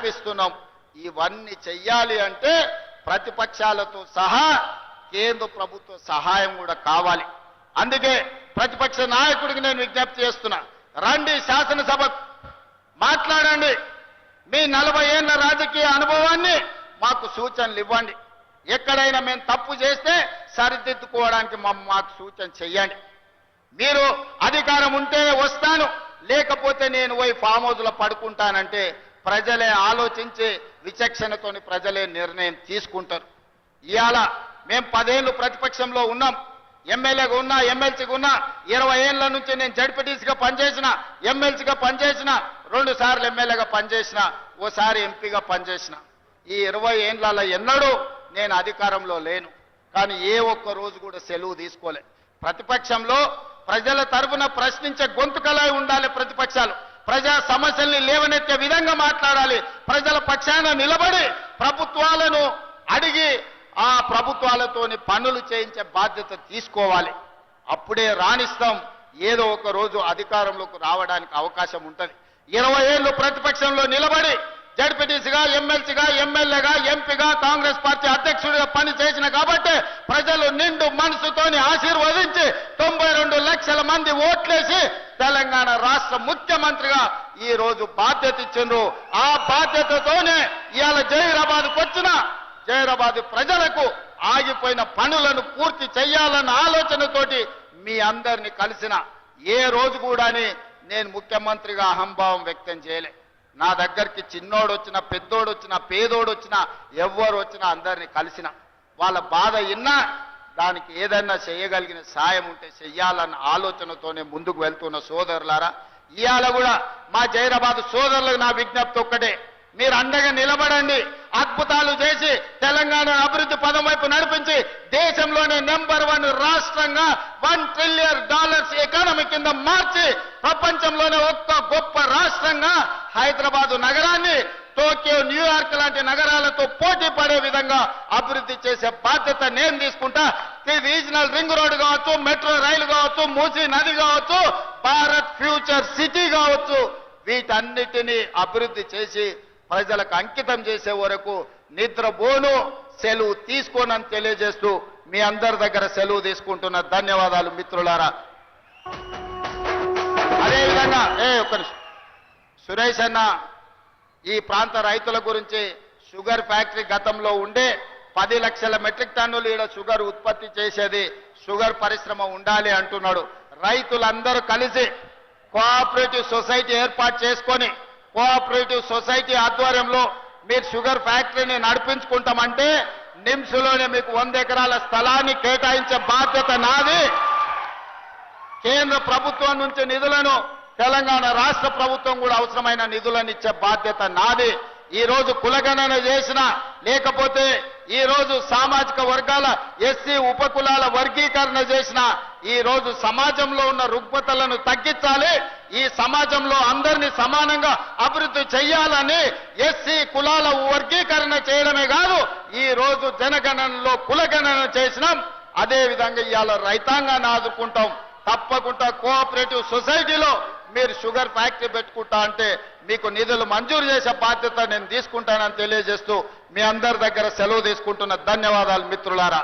నడిపిస్తున్నాం. ఇవన్నీ చెయ్యాలి అంటే ప్రతిపక్షాలతో సహా కేంద్ర ప్రభుత్వ సహాయం కూడా కావాలి. అందుకే ప్రతిపక్ష నాయకుడికి నేను విజ్ఞప్తి చేస్తున్నా, రండి శాసనసభకు మాట్లాడండి. మీ 40 ఏళ్ల రాజకీయ అనుభవాన్ని మాకు సూచనలు ఇవ్వండి. ఎక్కడైనా మేము తప్పు చేస్తే సరిదిద్దుకోవడానికి మాకు సూచన చెయ్యండి. మీరు అధికారం ఉంటే వస్తాను, లేకపోతే నేను పోయి ఫామ్ హౌస్లో పడుకుంటానంటే ప్రజలే ఆలోచించి విచక్షణతోని ప్రజలే నిర్ణయం తీసుకుంటారు. ఇవాళ మేము 10 ఏళ్ళు ప్రతిపక్షంలో ఉన్నాం, ఎమ్మెల్యేగా ఉన్నా, ఎమ్మెల్సీగా ఉన్నా. 20 ఏళ్ల నుంచి నేను జడ్పీటీసీగా పనిచేసిన, ఎమ్మెల్సీగా పనిచేసిన, 2 సార్లు ఎమ్మెల్యేగా పనిచేసిన, ఓసారి ఎంపీగా పనిచేసిన. ఈ 20 ఏళ్లలో ఎన్నడూ నేను అధికారంలో లేను, కానీ ఏ ఒక్క రోజు కూడా సెలవు తీసుకోలే. ప్రతిపక్షంలో ప్రజల తరఫున ప్రశ్నించే గొంతుకలై ఉండాలి. ప్రతిపక్షాలు ప్రజా సమస్యల్ని లేవనెత్తే విధంగా మాట్లాడాలి. ప్రజల పక్షాన నిలబడి ప్రభుత్వాలను అడిగి ఆ ప్రభుత్వాలతోని పనులు చేయించే బాధ్యత తీసుకోవాలి. అప్పుడే రాణిస్తాం, ఏదో ఒక రోజు అధికారంలోకి రావడానికి అవకాశం ఉంటుంది. 20 ఏళ్ళు ప్రతిపక్షంలో నిలబడి జడ్పీటీసీగా, ఎమ్మెల్సీగా, ఎమ్మెల్యేగా, ఎంపీగా, కాంగ్రెస్ పార్టీ అధ్యక్షుడిగా పనిచేసిన కాబట్టి ప్రజలు నిండు మనసుతోని ఆశీర్వదించి 92 లక్షల మంది ఓట్లేసి తెలంగాణ రాష్ట్ర ముఖ్యమంత్రిగా ఈ రోజు బాధ్యత ఇచ్చిండ్రు. ఆ బాధ్యతతోనే ఇవాళ జైరాబాద్కు వచ్చిన జైరాబాద్ ప్రజలకు ఆగిపోయిన పనులను పూర్తి చేయాలన్న ఆలోచనతోటి మీ అందరినీ కలిసిన. ఏ రోజు కూడాని నేను ముఖ్యమంత్రిగా అహంభావం వ్యక్తం చేయలే. నా దగ్గరికి చిన్నోడు వచ్చినా, పెద్దోడు వచ్చినా, పేదోడు వచ్చినా, ఎవ్వరు వచ్చినా అందరినీ కలిసిన. వాళ్ళ బాధ విన్నా దానికి ఏదన్నా చేయగలిగిన సాయం ఉంటే చెయ్యాలన్న ఆలోచనతోనే ముందుకు వెళ్తున్న సోదరులారా, ఇవాళ కూడా మా జైరాబాద్ సోదరులకు నా విజ్ఞప్తి ఒక్కటే, మీరు అండగా నిలబడండి. అద్భుతాలు చేసి తెలంగాణ అభివృద్ధి పదం వైపు నడిపించి దేశంలోనే నెంబర్ 1 రాష్ట్రంగా $1 ట్రిలియన్ ఎకానమీ కింద మార్చి ప్రపంచంలోనే ఒక్క గొప్ప రాష్ట్రంగా హైదరాబాదు నగరాన్ని టోక్యో, న్యూయార్క్ లాంటి నగరాలతో పోటీ పడే విధంగా అభివృద్ధి చేసే బాధ్యత నేను తీసుకుంటా. రీజనల్ రింగ్ రోడ్ కావచ్చు, మెట్రో రైలు కావచ్చు, మూసీ నది కావచ్చు, భారత్ ఫ్యూచర్ సిటీ కావచ్చు, వీటన్నిటినీ అభివృద్ధి చేసి ప్రజలకు అంకితం చేసే వరకు నిద్రపోను, సెలవు తీసుకోనని తెలియజేస్తూ మీ అందరి దగ్గర సెలవు తీసుకుంటున్న. ధన్యవాదాలు మిత్రులారా. అదేవిధంగా ఒక్క నిమిషం, సురేష్ అన్న ఈ ప్రాంత రైతుల గురించి షుగర్ ఫ్యాక్టరీ గతంలో ఉండే 10 లక్షల మెట్రిక్ టన్నులు ఈడ షుగర్ ఉత్పత్తి చేసేది, షుగర్ పరిశ్రమ ఉండాలి అంటున్నాడు. రైతులందరూ కలిసి కోఆపరేటివ్ సొసైటీ ఏర్పాటు చేసుకొని కోఆపరేటివ్ సొసైటీ ఆధ్వర్యంలో మీరు షుగర్ ఫ్యాక్టరీని నడిపించుకుంటామంటే నిమ్స్లోనే మీకు 100 ఎకరాల స్థలాన్ని కేటాయించే బాధ్యత నాది. కేంద్ర ప్రభుత్వం నుంచి నిధులను తెలంగాణ రాష్ట్ర ప్రభుత్వం కూడా అవసరమైన నిధులను ఇచ్చే బాధ్యత నాది. ఈ రోజు కులగణన చేసిన, లేకపోతే ఈ రోజు సామాజిక వర్గాల ఎస్సీ ఉపకులాల వర్గీకరణ చేసిన, ఈ రోజు సమాజంలో ఉన్న రుగ్మతలను తగ్గించాలి, ఈ సమాజంలో అందరినీ సమానంగా అభివృద్ధి చేయాలని ఎస్సీ కులాల వర్గీకరణ చేయడమే కాదు, ఈ రోజు జనగణనలో కులగణన చేసినాం. అదే విధంగా ఇవాళ రైతాంగాన్ని ఆదుకుంటాం. తప్పకుండా కోఆపరేటివ్ సొసైటీలో మీరు షుగర్ ఫ్యాక్టరీ పెట్టుకుంటా అంటే మీకు నిధులు మంజూరు చేసే బాధ్యత నేను తీసుకుంటానని తెలియజేస్తూ మీ అందరి దగ్గర సెలవు తీసుకుంటున్న. ధన్యవాదాలు మిత్రులారా.